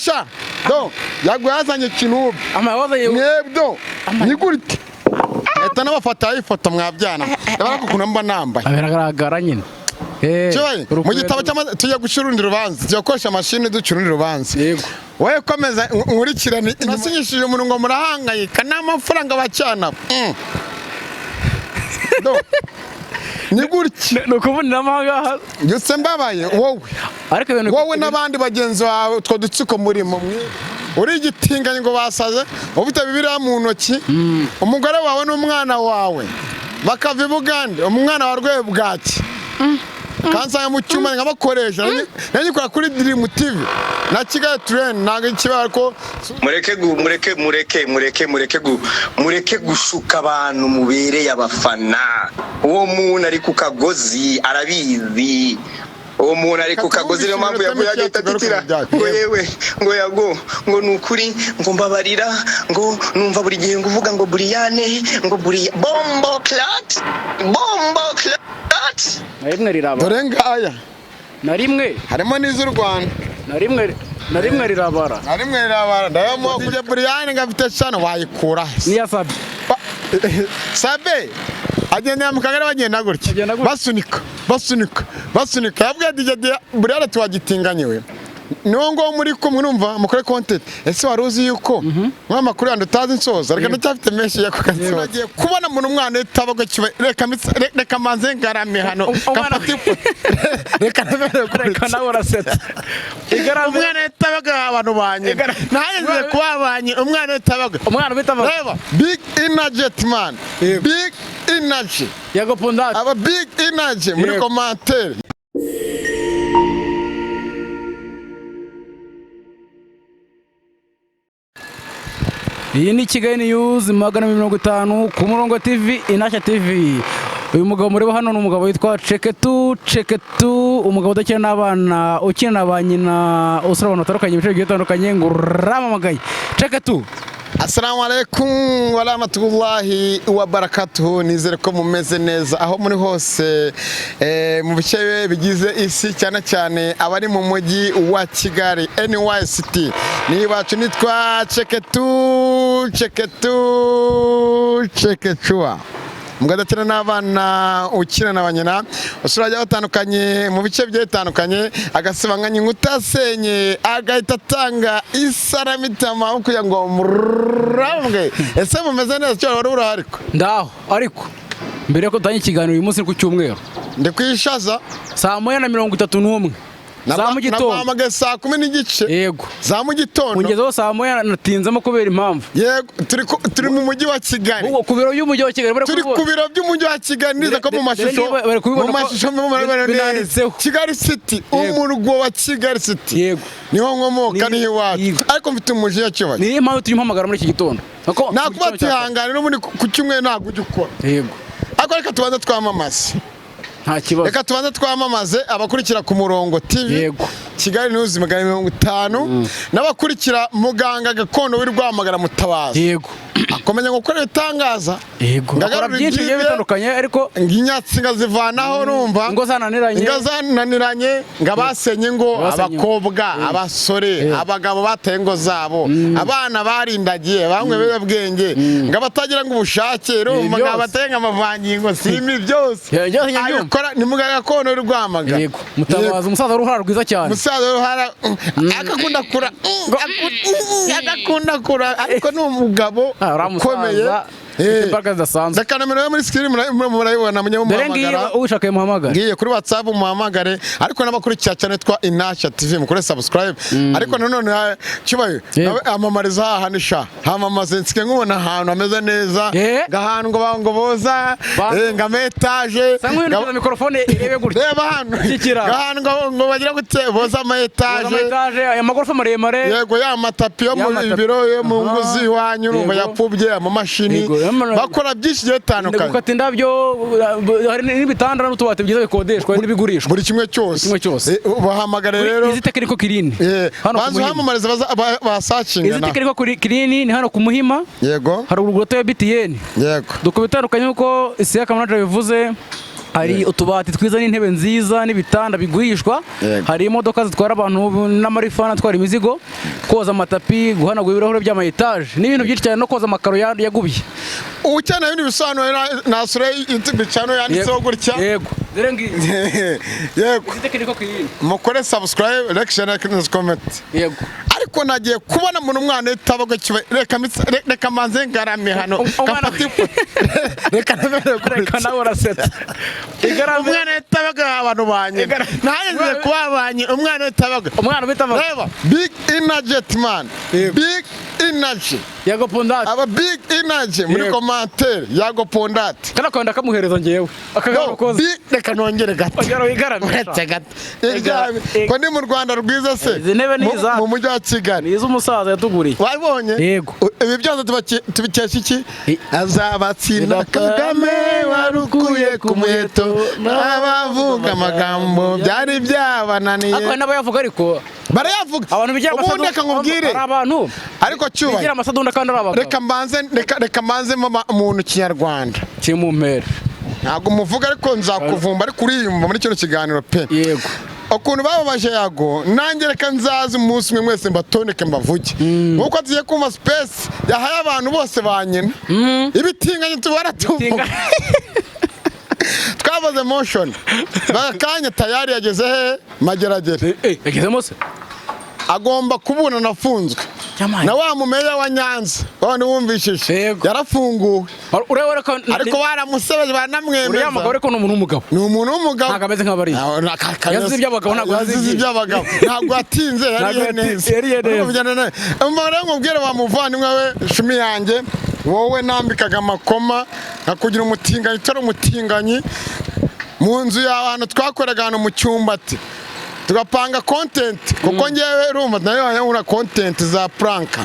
sha do yagwazanye kinubi mwebdo nigurite eta nabafata ifoto mwabyana ndabara ko mba nambaye biragaragara nyine mu gitabo tujya gucurundi rubanza tujya mashini ducurundi rubanza yego wowe komeza nkurikirane nasinyishije umuntu ngo murahangayika n'amafaranga bacyana do niguriki nukubunira amanga yose mbabaye wowe n'abandi bagenzi bawe utwo dutsiko muri mwe uri igitinganye ngo basaze ufite bibiriya mu ntoki umugore wawe n'umwana wawe bakava i Bugande umwana wa rwe bwaki kansanga mu cyuma ngabakoresha nanyikora kuri Dream TV na Kigali Train nanga ikibara ko mureke gushuka abantu mubereye abafana uwo muntu ari ku kagozi arabizi uwo muntu ari ku kagozi niyo mpamvu yaguye tatitira ngo yewe ngo yago ngo nukuri ngo mbabarira ngo numva buri gihe nguvuga ngo Briane ngo bombo clat narimwe riraba dore ngaya narimwe harimo n'iz'u Rwanda narimwe rirabara ndayamo kujya Briane ngafite cyane wayikura niya Sabe agenda mu Kagari bagenda gutya basunika yabwiye DJ Briane tuwagitinganyewe niwo ngo muri kumwe numva mukore content ese waruzi yuko mwa makuru yandi utazi nsoza reka ndacyafite menshi yako kansoza nagiye kubona mu umwana etabago reka manze ngarame hano reka nawe urasetse umwana etabago abantu banye nahenze kubabanye umwana etabago reba big energy man big energy yago pondati aba big energy muri commentaire. Iyi ni Kigali News 250 ku Murongo TV Inashya TV. Uyu mugabo mureba hano ni umugabo witwa Ceketu umugabo udakina n'abana ukina ba nyina usura abantu batandukanye ibice bigiye bitandukanye ngo ramamagaye Ceketu. Assalamu alaikum wa rahmatullahi wa barakatuhu. Nizere ko mumeze neza aho muri hose mu bice bigize isi cyane cyane abari mu mujyi wa Kigali NYCT. Nibacu nitwa Ceketua mugadakina n'abana ukina n'abanyina usura batandukanye mu bice bigiye bitandukanye agasibanganya inkuta agahita atanga isaramitama kugira ngo murambwe ese mumeze neza cyo wari urariko ndaho ariko mbere ko tanye ikiganiro uyu munsi ku cyumweru ndi kwishaza saa 1:31 za mu gitondo namamage saa 10:30 yego za mu gitondo ungezeho saa 1 natinzemo kubera impamvu yego turi mu mujyi wa Kigali ku biro y'umujyi wa Kigali turi ku biro by'umujyi wa Kigali niza ko mu mashusho Kigali City umurwa wa Kigali City yego niho nkomoka ni iwacu ariko mfite umujyi ya Kigali ni impamvu turi mpamagara muri iki gitondo nakuba tihangana no muri ku kimwe ntabwo ujya ukora yego ariko reka tubanza twamamaze nta kibazo reka tubanza twamamaze abakurikira ku Murongo TV yego Kigali News 250 n'abakurikira muganga gakondo w'Irwamagara Mutabazi yego akomenya gukora ibitangaza yego ngakora byinshi bigiye bitandukanye ariko nginyatsi ngazivanaho numva ngo zananiranye ngabasenye ngo abakobwa abasore abagabo bateye ngo zabo abana barindagiye bamwe bebwenge ngabatagira ngo ubushake rumva ngabatenga amavangingo simi byose akora ni muganga gakondo w'Irwamagara yego Mutabazi umusaza ruhara rwiza cyane umusaza ruhara akakunda kura ariko ni umugabo ukomeye imbaraga zidasanzwe reka nomero yo muri screen murayibona muhamagara ushaka muhamagara ngiye kuri WhatsApp muhamagare ariko n'abakurikira cyane twa Inashya TV mukore subscribe ariko nanone kibaye amamariza hahanisha hamamaze nsike nkubona ahantu ameze neza gahantu ngo boza ngame etage ngabona mikrofone irebe gutya reba hano gahantu ngo bagira gute boza ama etage aya magorofa maremare yego ya matapi yo mu biro yo mu nguzi wanyu urumva yapubye mu mashini bakora byinshi bitandukanye gukata indabyo hari n'ibitanda n'utubati byiza bikodeshwa n'ibigurishwa buri kimwe cyose bahamagara rero izi technical clean hano banzu hamamariza basacinga izi technical clean ni hano ku Muhima yego hari urugoto ya BTN yego dukubitandukanye uko isi ya Kamanaje bivuze hari utubati twiza n'intebe nziza n'ibitanda bigurishwa, hari imodoka zitwara abantu n'amarifani atwara imizigo, koza amatapi, guhanagura ibirahure by'ama etage n'ibintu byinshi cyane, no koza amakaro yagubiye. Ukeneye ibindi bisobanuro nasure YouTube channel yanditseho gutya. Yego. Yego. Mukore subscribe, like, share na comment. Yego. Ariko nagiye kubona umuntu umwana itabaga kiba reka manze ngarame hano kapati. Reka nawe uraseta. Umwana itabaga abantu banye. Naje kubabanye umwana itabaga. Umwana bitabaga. Reba, big energy man. Big energy. Yago Pondati. Aba big energy muri commentaire Yago Pondati. Kana kwenda kamuhereza ngewe. Akagaro koze. Reka nongere gato. Ongera wigarame. Ko ndi mu Rwanda rwiza se. Mu mujyi wa Kigali. Nizo umusaza yatuguriye. Wabonye? Yego. Ibi byose tubikesha iki? Azabatsinda Kagame warukuye ku muheto n'abavuga amagambo byari byabananiye. Ako n'abayavuga ariko barayavuga. Abantu bigira amasadunda. Ubundi reka nkubwire. Abantu. Ariko cyubaye. Bigira amasadunda kandi arabagabo. Reka mbanze umuntu Kinyarwanda. Kimumpera. Ntabwo muvuga ariko nzakuvumba ariko uriyumva muri kino kiganiro pe. Yego. Ukuntu bababaje Yago nanjye reka nzazi umunsi umwe mwese mbatoneke mbavuge. Nkuko tugiye kumva space yahaye abantu bose banyina. Ibitinganye tubara tuvuga. Twabaze motion. Bakanya tayari yageze he Mageragere. Yagezemo se. Agomba kubuna nafunzwe. Na wa mumeya wa Nyanza bone wumvishije yarafunguwe. Ariko baramusebeje banamwemeza. Uriya mugabo ariko n'umuntu w'umugabo. Ni umuntu w'umugabo. Ntabwo ameze nk'abari. Yazize iby'abagabo ntabwo yazize iby'abagabo. Ntabwo atinze yari neza. Umara nkubwire bamuvandimwe we shumi yanjye wowe nambikaga amakoma nakugira umutinganyi utari umutinganyi mu nzu y'abantu twakoraga hano mu cyumbati. Tugapanga content kuko ngewe urumva nayo yanyura content za pranka.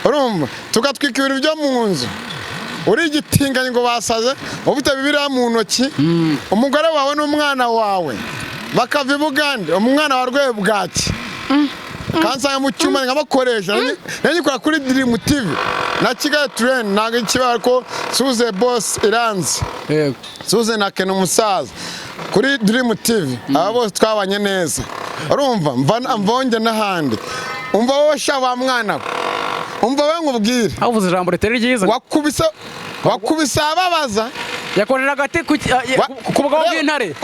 Urumva tugatwika ibintu byo mu nzu. Uri gitinganye ngo basaze ufite bibira mu ntoki. Umugore wawe n'umwana wawe bakava Bugande umwana wa rwe bwaki. Kansa mu cyuma ngabakoresha nanyikora kuri Dream TV na Kigali Train naga ikiba ko Suze Boss Iranzi. Yego. Suze na Ken umusaza kuri Dream TV aba bose twabanye neza. Urumva mvonge n'ahandi. Umva wowe sha wa mwana. Umva we nkubwire. Avuze ijambo ritari ryiza. Wakubise ababaza. Yakorera agati ku mugabo w'intare.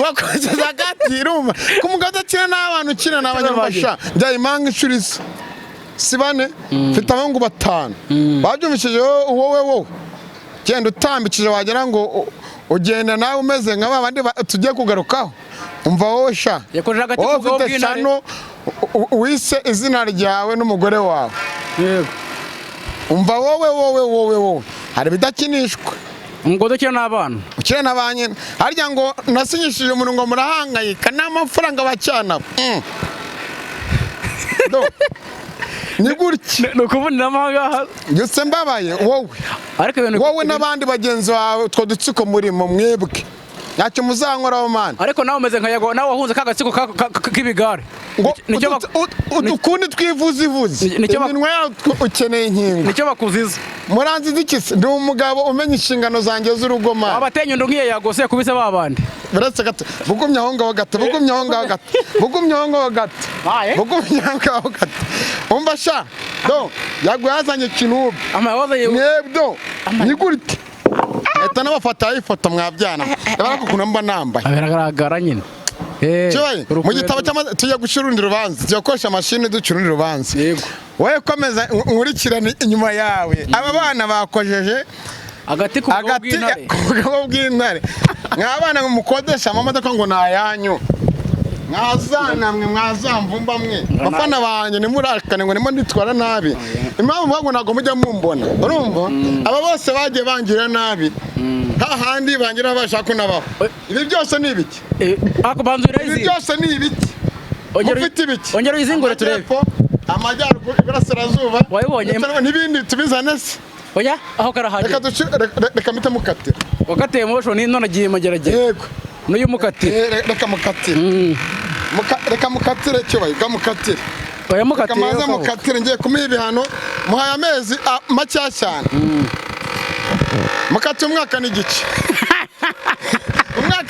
Wakoze agati urumva. Ku mugabo akina n'abantu ukina n'abanyamashya. Bya impanga icurisa. Sibane mfite abahungu 5. Babyumvishije wowe. Genda utambikije wagira ngo ugenda nawe umeze nka babandi tugiye kugarukaho. Umva wowe sha. Yakorera agati ku mugabo w'intare. Wise izina ryawe n'umugore wawe. Yego. Umva wowe. Hari bidakinishwa. Ngo dukira n'abana. Ukira n'abanyene. Harya ngo nasinyishije umuntu ngo murahangayika n'amafaranga bacyana. Ni gutya. Nukubunira amanga. Yose mbabaye wowe. Ariko ibintu wowe n'abandi bagenzi bawe two dutsiko muri mu mwebwe. Yacyo muzankoraho man. Ariko nawe umeze nka Yago nawe wahunze kagatsiko k'ibigare. Nicyo udukundi twivuze. Iminwa yawe ukeneye inkingo. Nicyo bakuziza. Muranzi dikise ndi umugabo umenya inshingano zanjye z'urugo man. Abatenye ndo nkiye Yago se kubise babandi. Beretse gato. Bugumye aho ngaho gato. Umva sha. Do Yago yazanye kinubi. Amawaza yewe. Mwebdo. Nigurite. Eta nabafata ifoto mwabyana. Barako kunamba nambaye. Biragaragara nyine. Mu gitabo cy'amaze tujya gucurundi rubanza. Tujya koresha machine ducurundi rubanza. Yego. Wowe komeza nkurikirana inyuma yawe. Aba bana bakojeje agati ku mugabo bw'intare. Nk'abana mukodesha amamodoka ngo nayanyu. Mwazanamwe mwazamvumba mwe. Bafana banje nimurakane ngo nimo nditwara nabi. Impamvu bago nago mujya mumbona. Urumva? Aba bose bagiye bangira nabi. Hahandi bangira bashaka nabaho. Ibi byose ni ibiki? Ako banzura izi. Ibi byose ni ibiki? Ufite ibiki? Ongera izingore turebe. Amajyaruguru iburasirazuba. Wayibonye n'ibindi tubizane se. Oya aho karahaje. Reka mite mukate. Wakateye mubosho ni none agiye Mageragere. Yego. N'uyu mukatire. Reka mukatire. Reka mukatire cyo bayiga mukatire. Oya mukatire. Kamaze mukatire ngiye kumuha ibihano muhaye amezi macya cyane. Mukatire umwaka n'igice.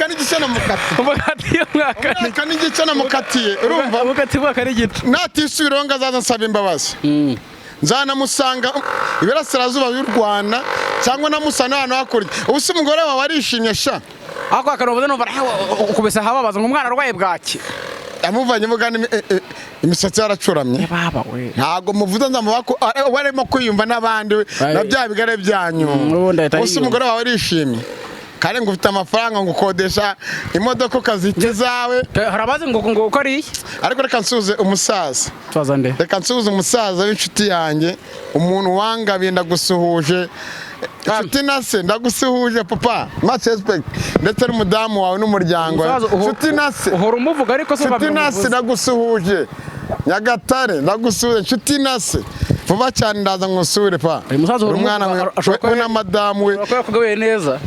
n'igice namukatiye. umwaka n'igice namukatiye urumva umwaka n'igice natisubiraho ngo azaza nsaba imbabazi. Nzanamusanga iburasirazuba y'u Rwanda cyangwa namusana ahantu hakurya. Ubu se umugore wawe arishimye sha ako akaroboze numva ukubesa hababaza ngo umwana arwaye bwaki yamuvanye mugana imisatsi yaracuramye. baba we ntago muvuza nzamubako warimo kwiyumva n'abandi na bya bigare byanyu. Ubu umugore wawe arishimye kandi ngo ufite amafaranga ngo ukodesha imodoka ukazita zawe. harabaze ngo uko ari ariko reka nsuze umusaza. twazande Reka nsuze umusaza w'inshuti yanjye umuntu wangabiye ndagusuhuje. Inshuti nase ndagusuhuje papa much respect ndetse n'umudamu wawe n'umuryango. Inshuti nase uhora umuvuga ariko se inshuti nase ndagusuhuje Nyagatare ndagusuhuje inshuti nase vuba cyane ndaza ngusure pa. Umwana we na madamu we kugabuye neza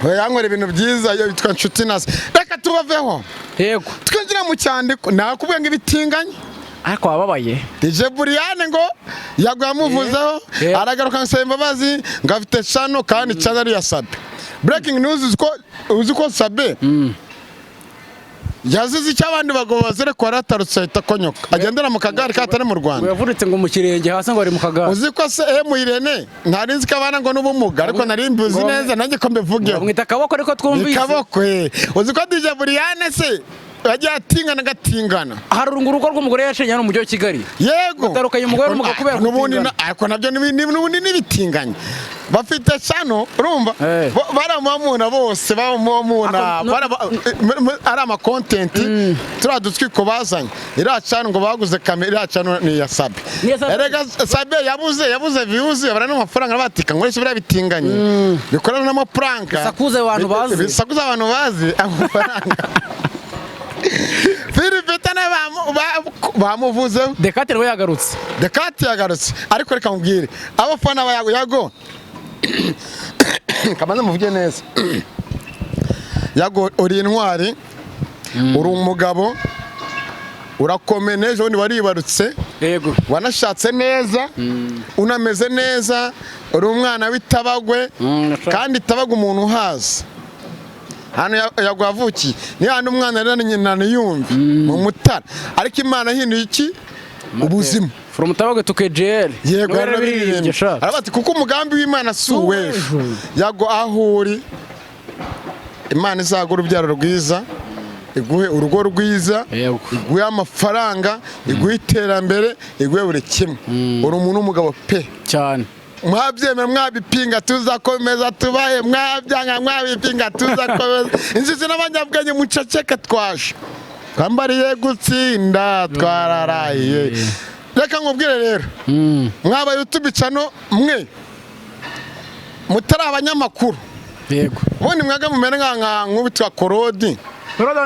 yanywera ibintu byiza iyo bitwa inshuti nase. Reka tubaveho yego twinjira mu cyandiko nakubwiye ngo ibitinganye ariko wababaye DJ Buriane ngo yaguhamuvuzeho aragaruka nsaba imbabazi ngo afite channel kandi channel ari ya Sabe. Breaking news uzi ko Sabe yazize icyo abandi bagabo bazere ko aratarutse ahita konyoka agendera mu kagari katari mu Rwanda. Yavuritse ngo mu kirenge hasi ngo ari mu kagari. Uzi ko se Irene ntarinzi ko abana ngo n'ubumuga ariko nari mbizi neza nanjye ko mbivugeho. Mwita kaboko ariko twumvise. Kaboko uzi ko DJ Buriane se ajya atingana gatingana. Hari urugo rw'umugore yacenye hano mu mujyi wa Kigali. Yego. Utarukanye umugore n'umugabo kubera kutingana. Ariko nabyo n'ubundi nibitinganye. Bafite channel urumva baramamuna bose bamumuna ari ama content turadutwiko bazanye ira channel ngo baguze kamera ira channel ni ya Sabe. Erega Sabe yabuze views abana n'amafaranga batika ngo bira bitinganye bikorana n'amapranka bisakuze abantu bazi amafaranga Filipetana bamuvuze Dekate we yagarutse. Dekate yagarutse ariko reka mubwire abafana yago kamanza muvuge neza. Yago uri intwari uri umugabo urakomeneje undi waribarutse yego wanashatse neza unameze neza uri umwana w'itabagwe kandi tabaga umuntu uhaza hano yagwavuki ni hano umwana rero nyina niyumva mu Mutara ariko Imana hinduye iki ubuzima from Tabagwe to KGL. Yego arabati kuko umugambi w'Imana suwe yago ahuri Imana izagura ubyaro rwiza iguhe urugo rwiza iguhe amafaranga iguhe iterambere iguhe buri kimwe uri umuntu w'umugabo pe cyane mwabyemera mwabipinga tuzakomeza tubaye mwabyanga mwabipinga tuzakomeza inzizi n'abanyabwenge muceceka twaje twambariye gutsinda twararaye. Reka nkubwire rero mwaba YouTube channel mwe mutari abanyamakuru yego ubundi mwaga mumere nka nkubitwa Korodi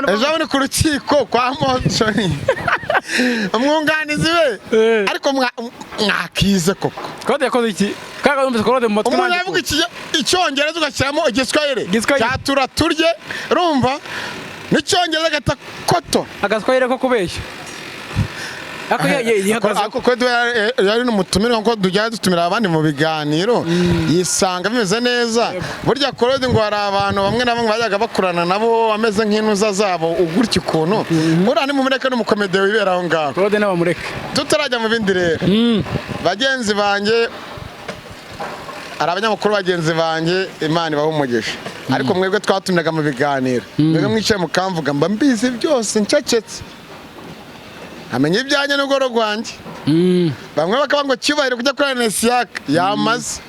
ejo ni ku rukiko kwa Monsoni umwunganizi we ariko mwakize koko Korodi yakoze iki kaga numvise Korodi mu matwi umuntu yavuga icyongereza ugashyiramo igiswahili cyatura turye urumva n'icyongereza gata koto agaswahili ko kubeshya ako yari n'umutumire nko tujya dutumira abandi mu biganiro yisanga bimeze neza burya Korodi ngo hari abantu bamwe na bamwe bajyaga bakurana nabo ameze nk'intuza zabo ugurya ukuntu uriya ni mumureke n'umukomedi wibera aho ngaho Korodi n'abamureke tutarajya mu bindi rero bagenzi banjye ari abanyamakuru bagenzi banjye Imana ibaha umugisha ariko mwebwe twatumiraga mu biganiro mwebwe mwicaye mukamvuga mba mbizi byose ncecetse amenye ibyanjye n'ugoro rwanjye bamwe bakaba ngo cyubahiro kujya kuri Nesiyaka yamaze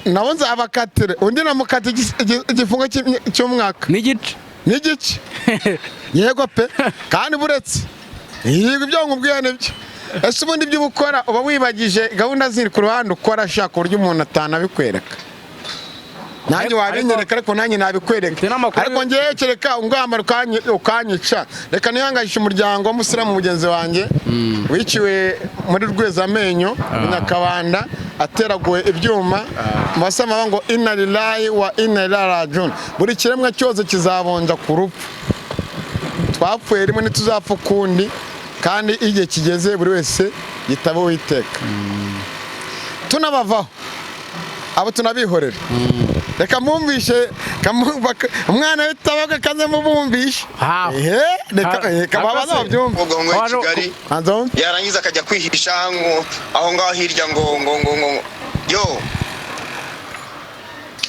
nabo nzabakatire undi namukata igifungo cy'umwaka n'igice yego pe kandi buretse yego ibyo nkubwiye nibyo ese ubundi ibyo ukora uba wibagije gahunda ziri ku ruhande ukora ashaka uburyo umuntu atanabikwereka nanjye wabinyereka ariko nanjye nabikwereka ariko ngewe kereka ungwamara ukanyica reka nihanganisha umuryango w'umusiramu mugenzi wanjye wiciwe muri Rwezamenyo Nyakabanda ateraguwe ibyuma basama ngo inna lillahi wa inna ilaihi rajiun buri kiremwa cyose kizabonja ku rupfu twapfuye rimwe ntituzapfa ukundi kandi igihe kigeze buri wese yitaba Uwiteka tunabavaho abo tunabihorera reka mwumvishe umwana w'itabaga kaze mubumvishe reka babaza babyumve ubwo Kigali yarangiza akajya kwihisha aho ngaho hirya ngo yo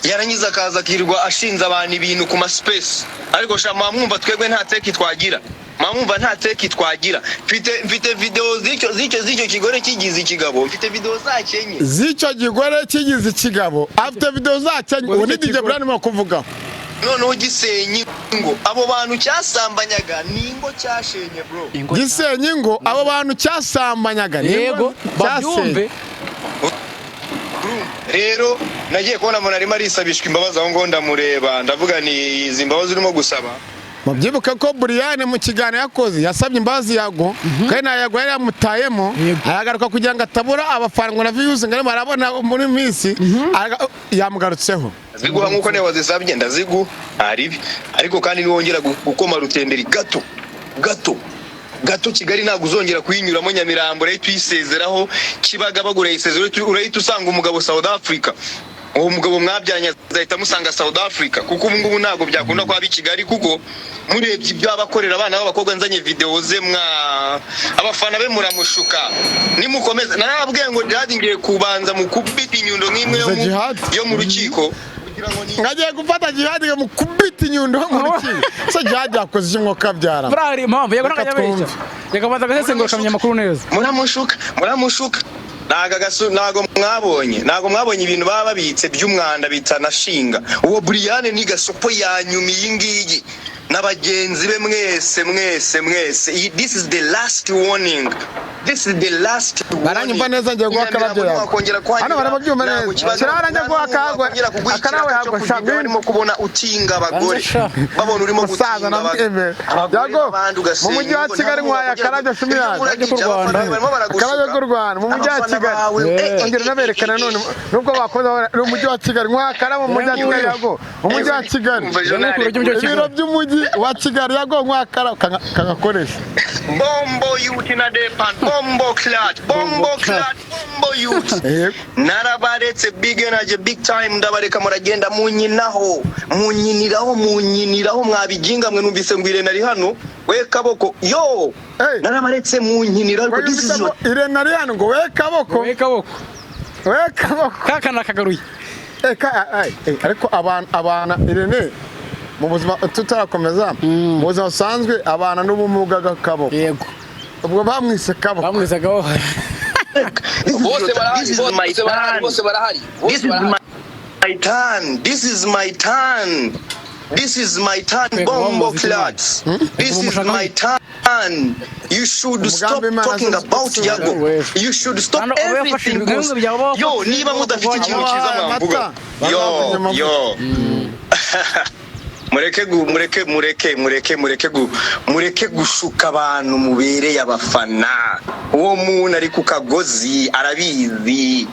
yarangiza akaza akirirwa ashinze abantu ibintu ku maspace ariko shama mwumva twebwe nta teki twagira mwumva nta teki twagira mfite video z'icyo kigore kigize ikigabo mfite video zakenye z'icyo kigore kigize ikigabo afite video zakenye ubu ni DJ Brian mo kuvuga noneho Gisenyi ngo abo bantu cyasambanyaga ningo cyashenye bro Gisenyi ngo abo bantu cyasambanyaga yego babyumve rero nagiye kubona umuntu arimo arisabishwa imbabazi aho ngo ndamureba ndavuga ni izi mbabazi urimo gusaba mubyibuka ko Brian mu kiganiro yakoze yasabye imbabazi Yago kandi na Yago yari yamutayemo aragaruka kugira ngo atabura abafana na views ngari marabona muri minsi yamugarutseho ziguha nkuko ne wazisabye ndaziguha aribi ariko kandi niwongera gukoma rutenderi gato Kigali ntabwo uzongera kuyinyuramo Nyamirambo rero tuyisezeraho Kibaga bagura isezero urahita usanga umugabo South Africa uwo mugabo mwabyanya zahita musanga South Africa kuko ubu ngubu ntabwo byakunda kwa Kigali kuko murebye ibyo abakorera abana b'abakobwa nzanye video ze abafana be muramushuka nimukomeza narabwiye ngo Jihad ngiye kubanza mukubita inyundo nk'imwe yo mu rukiko ngagiye gufata Jihad mu kubita inyundo mu rukiko so Jihad yakoze kimwe kabyara brari impamvu yego nakajya reka baza gasesengura kamenya makuru neza muramushuka nago mwabonye ibintu baba babitse by'umwanda bitanashinga uwo Brian ni gasopo yanyumi yingiyi n'abagenzi be mwese this is the last warning baranyumva neza ngiye guha karabyo yawe hano barababyumva neza kirara njya guha kagwe akarawe yagwa shambi barimo kubona utinga abagore babona urimo gutinga abagore Yago mu mujyi wa Kigali mwaya karabyo shumi yaje karabyo k'u Rwanda mu mujyi wa Kigali ngire naberekana none nubwo bakoze mu mujyi wa Kigali mwaya karabyo mu mujyi wa Kigali Yago mu mujyi wa Kigali ibiro by'umujyi wa Kigali Yago mwaya karabyo kagakoresha bombo yuti na depan bombo clat bombo youth narabaretse big energy big time ndabareka muragenda munyiniraho mwabiginga mwe numvise ngwire nari hano we kaboko yo narabaretse munyinira ariko this is ire nari hano ngo we kaboko kakana kagaruye ariko abana Irene mu buzima tutarakomeza mu buzima busanzwe abana n'ubumuga gakaboko yego ubwo bamwise kaboko bose barahari This is my turn bombo clats this is my turn you should stop talking about Yago you should stop everything yo niba mudafite ikintu cyiza mwamvuga yo mureke gushuka abantu mubereye abafana uwo muntu ari ku kagozi arabizi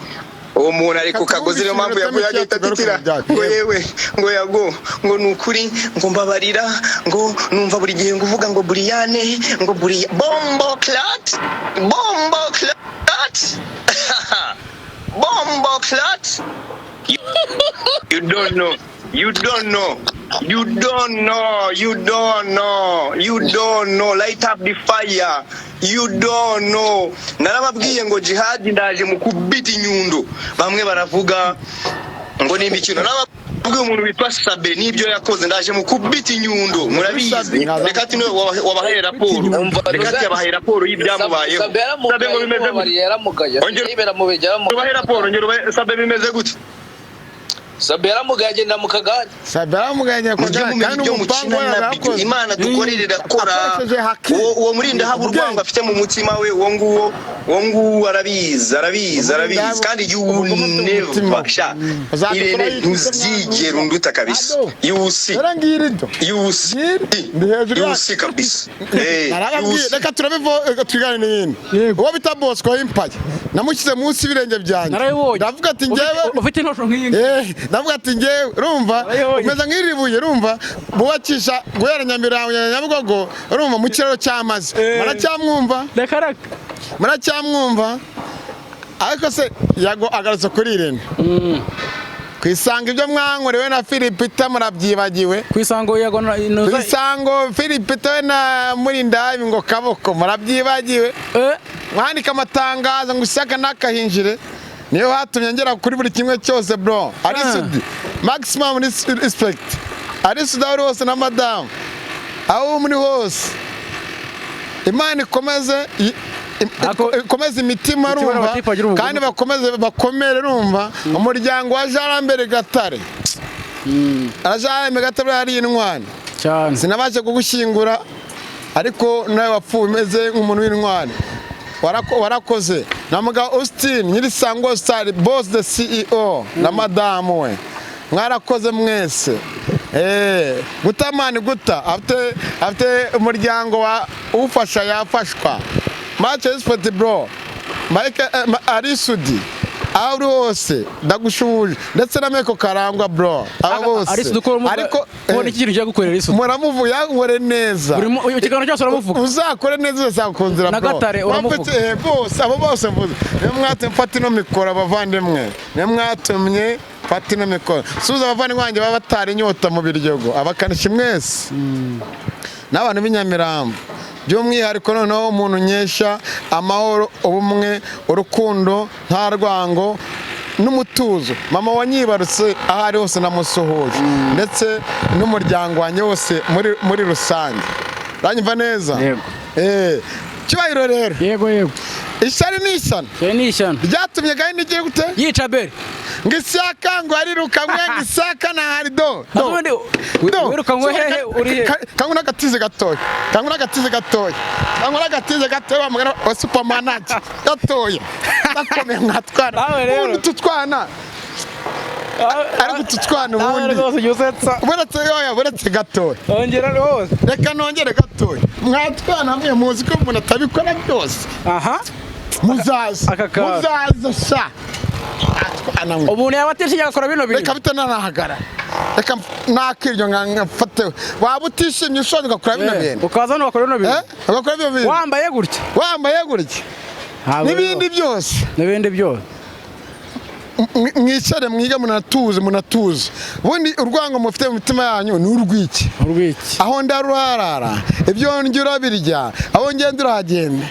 uwo muntu ari ku kagozi niyo mpamvu yavuye agatitira ngo yewe ngo Yago ngo nukuri ngo mbabarira ngo numva buri gihe ngo uvuga ngo Brian ngo bombo clat you don't know light up the fire you don't know narababwiye ngo Jihad ndaje mukubita inyundo bamwe baravuga ngo nimba ikintu narababwiye umuntu witwa Sabe nibyo yakoze ndaje mukubita inyundo murabizi reka ati wabahaye raporo y'ibyamubayeho Sabe ngo bimeze gute Sabe bimeze gute Sabe yaramugaye agenda mu kagari kandi umupango yarakoze Imana dukorerera kora uwo murinda haba urwango afite mu mutima we uwo nguwo arabizi kandi you never sha Irene ntuzigera unduta kabisa yusi kabisa reka turabivo twigane n'ibindi uwo bita Bosco Impaye namushyize munsi y'ibirenge byanjye ndavuga ati ngewe ufite intosho nk'iyi ndavuga ati ngewe urumva umeze nk'iribuye urumva bubakisha guhera Nyamirambo Nyabugogo urumva mu kiraro cy'amazi muracyamwumva ariko se Yago agarutse kuri Irene kwisanga ibyo mwankorewe na Philipita murabyibagiwe. Kwisango yego Kwisango Philipita we na Murindahabi ngo kaboko murabyibagiwe. Mwandika amatangazo ngo ishyaka nakahinjire. Niyo hatumye ngera kuri buri kimwe cyose bro. Arisudi maximum respect. Arisudi ari hose na madam. Aho muri hose. Imana ikomeze imitima rumva kandi bakomere rumva. Umuryango wa Jarambere Gatare. Jarambere Gatare hari intwari. Cyane. Sinabashe kugushyingura ariko nawe wapfuye umeze nk'umuntu w'intwari. Warakoze. Namuga Austin Nyirisango Star boss the CEO na madam we. Mwarakoze mwese. Gutamani guta afite umuryango wa ufasha yafashwa. Match expert bro. Mike Arisudi. Aho hose ndagushuje ndetse na Meko Karangwa bro. Aba bose. Ariko ubona iki kintu cyo gukorera Arisudi. Muramuvuye nkore neza. Buri kigano cyose uramuvuga. Uzakore neza uzakunzira bro. Na Gatare uramuvuga. Bose abo bose mvuze. Nemwate mfata ino mikoro abavandimwe. Nemwatumye fata ino mikoro. Suza abavandimwe wanjye baba batari inyota mu biryogo. Abakanishi mwese. N'abantu b'inyamirambo. By'umwihariko noneho umuntu nyesha amahoro ubumwe urukundo nta rwango n'umutuzo. Mama wanyibarutse ahari hose namusuhuje ndetse n'umuryango wanjye wose muri rusange. Ranyumva neza? Yego. Cyubahiro rero. Yego. Ishyari n'ishyano. N'ishyano. Byatumye gahini igiye gute? Yica bere. Ngisaka ngo ariruka ngo ngisaka na harido. Wiruka ngo hehe uri he? Kanguna gatize gatoya. Bamugana wa supermanager. Gatoya. Bakomeye nkatwana. Ubundi tutwana. Ariko tutwana ubundi. Buretse gatoya. Ongera rwose. Reka nongere gatoya. Mwatwana mwe muzi ko umuntu atabikora byose. Aha. Muzaza sha. Umuntu yabatishije agakora bino bintu. Reka bitanahagara. Reka nakiryo ngafate. Waba utishimye ushobora gukora bino bintu. Ukaza no bakora bino bintu. Bagakora bino bintu. Wambaye gutya. N'ibindi byose. Mwicare mwiga munatuze. Ubundi urwango mufite mu mitima yanyu ni urwiki. Aho ndaruharara. Ibyo ngira birya. Aho ngenda uragenda.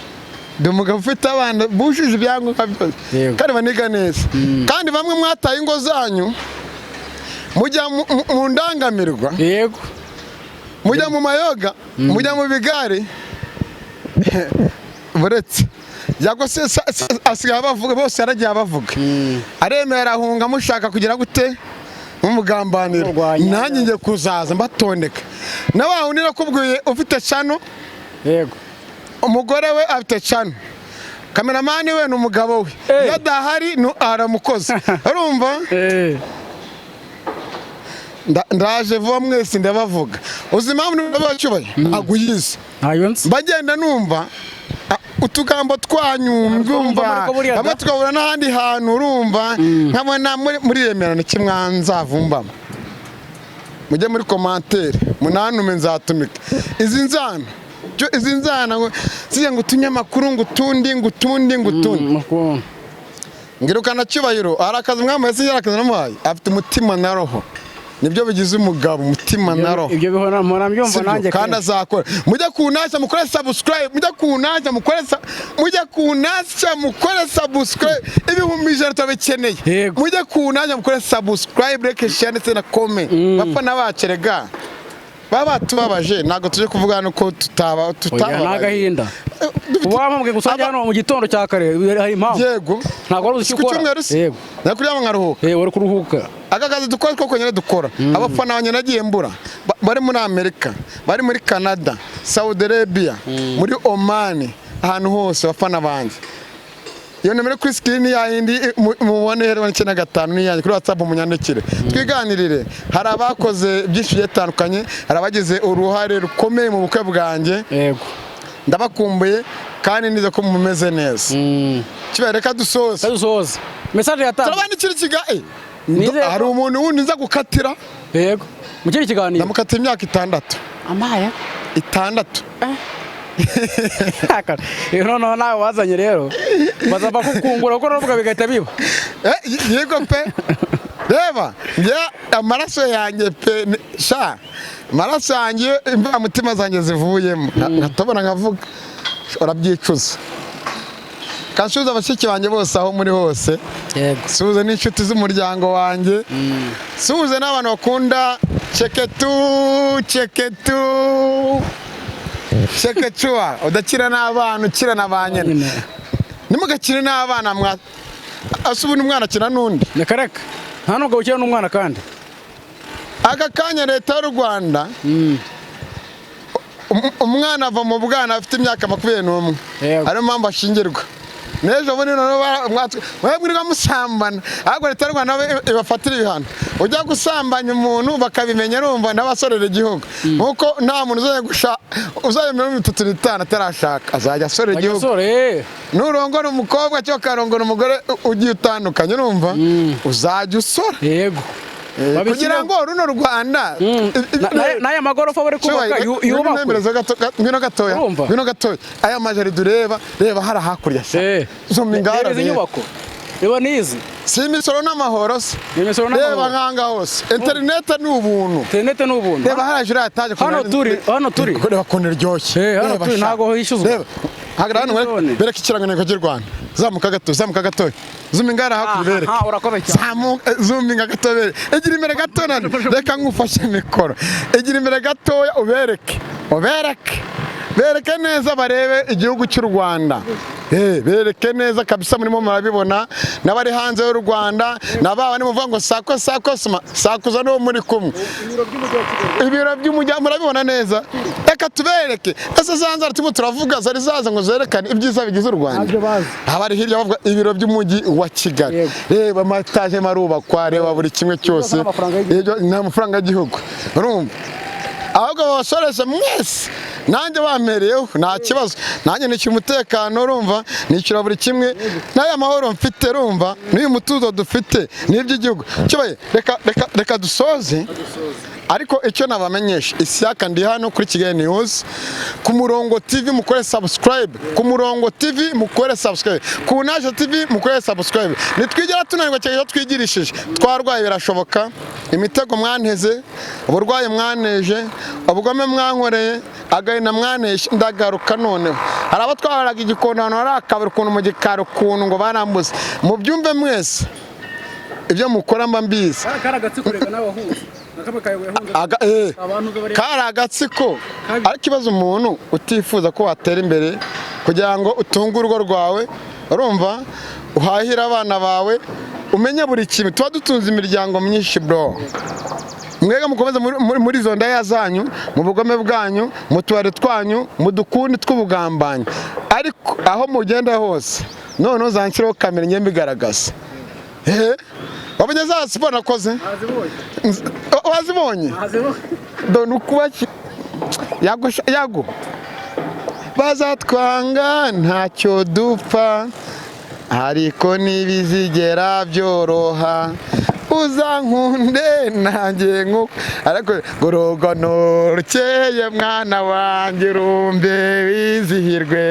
Umugabo ufite abana bushije ibyangombwa byose kandi baniga neza kandi bamwe mwataye ingo zanyu mujya mu ndangamirwa yego mujya mu mayoga mujya mu bigari buretse yago se asigaye bavuga bose yaragiye abavuga aremera ahunga mushaka kugira gute nk'umugambanira nanjye ngiye kuzaza mbatondeka nawe unira kubwiye ufite chano yego umugore we afite chano kameramani we n'umugabo we yadahari aramukoze urumva ndaje vuba mwese ndabavuga uzima n'abacyubaye aguyize bagenda numva utugambo twanyumva abatukabura n'ahandi hantu urumva nkabona muri Remera kimwanzavumbamo mujye muri commentaire munanume nzatumika izi nzana ngo siye ngo tunyamakuru ngo tundi ngirukana cyubahiro arakaza mwamwe se yarakaza namuhaye afite umutima na roho nibyo bigize umugabo umutima na roho ibyo bihora mpora mbyumva nanjye kandi azakora mujya kunasha mukore subscribe mujya kunasha mukore subscribe ibihumbi 100 tabekeneye mujya kunasha mukore subscribe like share ndetse na comment bafana bacerega baba tubabaje nago tuje kuvuga nuko tutaba nagahinda wamubwe gusajya hano mu gitondo cya kare hari impamvu yego ntago ari ukikora yego nakurya nkaruhuka wari kuruhuka akakazi dukora ko nyine dukora abafana banye nagiye mbura bari muri Amerika bari muri Canada Saudi Arabia muri Oman ahantu hose bafana banje iyo nimero kuri screen yindi mubone rero 95 niyanjye kuri WhatsApp munyandikire twiganirire hari abakoze byinshi bitandukanye hari abagize uruhare rukomeye mu bukwe bwanjye yego ndabakumbuye kandi nize ko mumeze neza kibereka dusoza message yatanga turabandikira ikigaye hari umuntu wundi nza gukatira yego mu kiri kiganiro ndamukatira imyaka 6 amaya 6 no nawe wazanye rero bazava kukungura uko navuga bigahita biba yego pe reba njye amaraso yanjye pe sha amaraso yanjye imva mutima zanjye zivuyemo ngatobona nkavuga urabyicuza kansuza abashiki banjye bose aho muri hose suze n'inshuti z'umuryango wanjye suze n'abantu bakunda Cheketua udakira n'abana ukira n'abanyene nimugakire n'abana mwa asubuna umwana akina n'undi nakareka nta nubwo ukira n'umwana kandi aka kanya leta y'u Rwanda umwana ava mu bwana afite imyaka 21 ariyo mpamvu ashingirwa nejo bone none mwebwirwa musambana ahubwo leta y'u Rwanda ibafatira ibihano ujya gusambanya umuntu bakabimenya urumva n'abasorera igihugu nkuko nta muntu uzayemera mu 35 atarashaka azajya asorera igihugu nurongora umukobwa cyo karongora umugore ugiye utandukanye urumva uzajya usora yego kugira ngo runo Rwanda naya magorofa bari kubaka yubakwe ngino gatoya aya majari dureba reba hari hakurya zomingara inyubako reba nizi si imisoro n'amahoro se reba nkanga hose internet ni ubuntu reba harajura ataje hano turi reba konera ryoshye hano turi ntago hishuzwa hagara hano bereka ikirangantego cy'u Rwanda zamuka gato zumingara hakurya urakoze cyane zuminga gato egira imbere gato nane reka nkufashe mikoro egira imbere gatoya bereke neza barebe igihugu cy'u Rwanda bereke neza kabisa murimo murabibona n'abari hanze y'u Rwanda nababa nimuvuga ngo sakuza no muri kumwe ibiro by'umujyi murabibona neza reka tubereke ese zanzara timo turavuga zari zaza ngo zerekane ibyiza bigize u Rwanda abari hirya bavuga ibiro by'umujyi wa Kigali reba amataje marubakwa reba buri kimwe cyose nta mafaranga y'igihugu urumva ahubwo basoresha mwese nanjye bamereyeho nta kibazo nanjye nicyo umutekano urumva nicyo buri kimwe n'aya mahoro mfite urumva n'uyu mutuzo dufite n'iby'igihugu kibaye reka dusoze ariko icyo nabamenyesha Ishyaka ndi hano kuri Kigali News ku Murongo TV mukore subscribe ku Murongo TV mukore subscribe ku Nasha TV mukore subscribe nitwigera tunanirwa cyane twigirishije twarwaye birashoboka imitego mwanteze uburwaye mwaneje ubugome mwankoreye agahinda mwaneshe ndagaruka noneho hari abo twaharaga igikondano hari akabiri ukuntu mu gikaro ukuntu ngo barambuze mu byumve mwese ibyo mukora mba mbizi kari agatsiko ariko ikibazo umuntu utifuza ko watera imbere kugira ngo utunge urugo rwawe urumva uhahira abana bawe umenye buri kimwe tuba dutunze imiryango myinshi bro mwega mukomeze muri zo ndaya zanyu mu bugome bwanyu mu tubare twanyu mu dukundi tw'ubugambanyi ariko aho mugenda hose none uzanshyiraho kamera nyembe igaragaza wabonye za siporo nakoze wazibonye dore ukubaki yago bazatwanga ntacyo dupfa ariko nibizigera byoroha uzankunde nanjye nkuko ariko gorogano rukeye mwana wanjye rumbe wizihirwe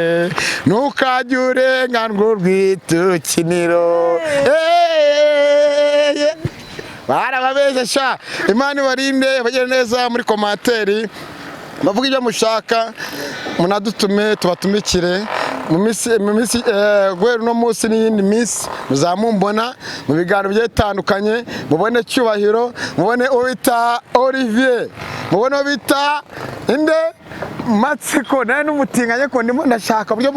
ntukajye urenganwa urwitukiniro barababesha Imana ibarinde bagire neza muri komateri bavuga ibyo mushaka munadutume tubatumikire mu minsi guhera uno munsi n'iyindi minsi muzamumbona mu biganiro bigiye bitandukanye mubone Cyubahiro mubone Uwita Olivier mubone Uwita inde Matsiko nawe n'umutinganye ko ndimo ndashaka buryo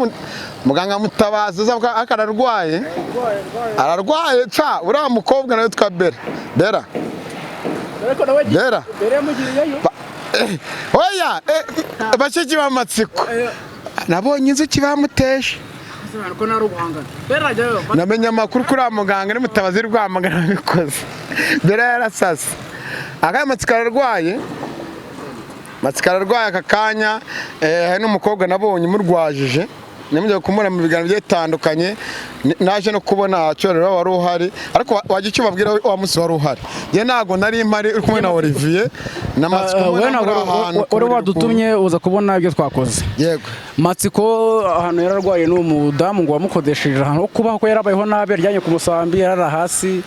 muganga Mutabazi akararwaye ca uriya mukobwa nawe witwa Bera oya bashiki b'Amatsiko nabonye inzuki bamuteshe namenye amakuru kuri muganga ni Mutabazi Rwamagana bikoze Bera yarasase Amatsiko ararwaye aka kanya hari n'umukobwa nabonye murwajije nimujye kumubona mu biganiro bitandukanye naje no kubona cyorero wari uhari ariko wajya icyo babwira wa munsi wari uhari je nago nari impari uri kumwe na Olivier na Matsiko uri wadutumye uza kubona ibyo twakoze yego Matsiko ahantu yararwaye n'umudamu ngo wamukodesheje ahantu kubaho ko yarabayeho nabi aryanye ku musambi yarara hasi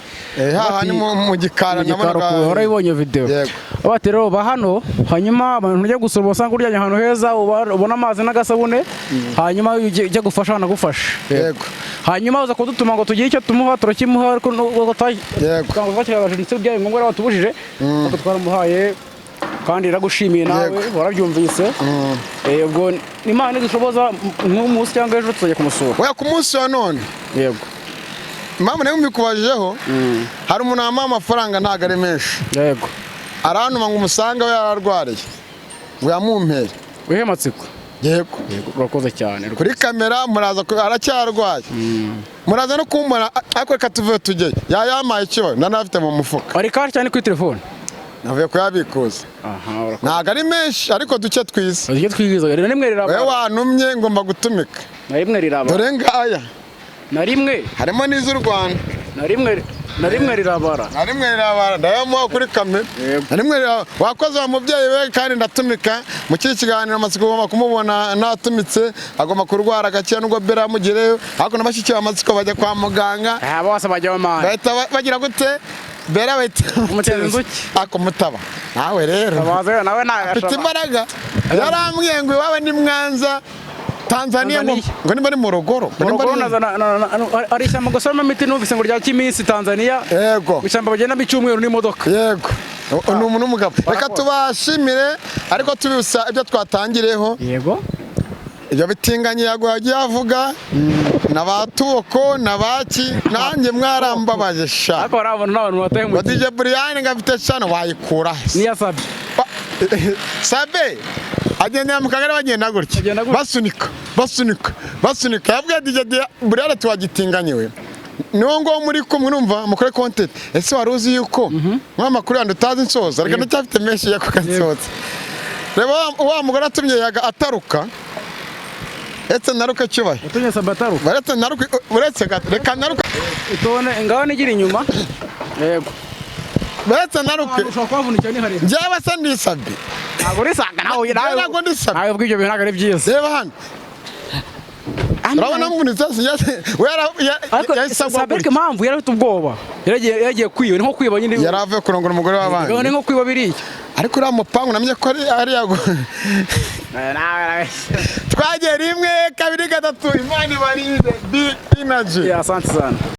ni mu gikara nabonaga warayibonye video bati rero ba hano hanyuma abantu ujya gusura usanga uryanye ahantu heza ubona amazi n'agasabune hanyuma ujya gufasha nagufasha yego hanyuma uza kudutuma ngo tugire icyo tumuha turakimuha ariko ndetse byaye ngombwa batubujije ko twaramuhaye kandi iragushimiye nawe warabyumvise ubwo Imana idushoboza nk'umunsi cyangwa ejo tuzajya kumusura oya ku munsi wa none yego mama nawe mbikubajeho hari umuntu wampa amafaranga ntago ari menshi yego aranuma ngo umusanga we yararwariye ngo yamumpere wehe Matsiko yego urakoze cyane kuri kamera muraza aracyarwaye muraza no kumbona ariko reka tuvuye tujye yamaye ikibazo ndanafite mu mufuka ari kari cyane kuri telefone navuye kuyabikuza ntago ari menshi ariko duke twiza rero nimwe riraba wewe wantumye ngomba gutumika na rimwe riraba dore ngaya na rimwe harimo n'iz'u Rwanda na rimwe rirabara ndayamuha kuri kamera na rimwe wakoze wa mubyeyi we kandi ndatumika mu kiri kiganiro Matsiko ugomba kumubona natumitse agomba kurwara gake nubwo bera mugireyo ariko nabashiki ba Matsiko bajya kwa muganga bose bajya bamana bahita bagira gute bera bahita umuteza inzuki akumutaba nawe rero nawe afite imbaraga yarambwiye ngo iwawe ni Mwanza Tanzania ngo nimba ni Morogoro ari ishyamba gusoroma imiti numvise ngo rya Kimisi Tanzania yego ishyamba bagenda b'icyumweru n'imodoka yego ni umuntu w'umugabo reka tubashimire ariko tubisa ibyo twatangireho yego ibyo bitinganye yagiye avuga n'abatuboko n'abaki nanjye mwarambabaje sha ariko barabona n'abantu bataye mu DJ Brian ngafite cyane wayikura niya Sabe agenda mu kagari bagenda gutya basunika yabwiye DJ Brian tuwagitinganye we niwo ngo muri kumwe numva mukore content ese wari uzi yuko mwamakuru yandi utazi nsoza reka ndacyafite menshi yako kansoza reba wa mugore atumye yaga ataruka etse naruka cyubaye utunye sabataruka baretse naruka uretse reka naruka utone ngaho nigira inyuma yego baretse naruka ushaka kwavunika ni hari njyewe se ndisabe ntago risanga nawe ntago ndisabe nawe ubwibyo bintu ntago ari byiza reba hano urabona mvunitse Sabeke mpamvu yari afite ubwoba yaragiye kwiba ni nko kwiba nyine yaravuye kurongora umugore w'abandi ni nko kwiba biriya ariko uriya mupangu namenye ko ari yago twagiye rimwe kabiri gatatu Imana ibarinde big energy asante sana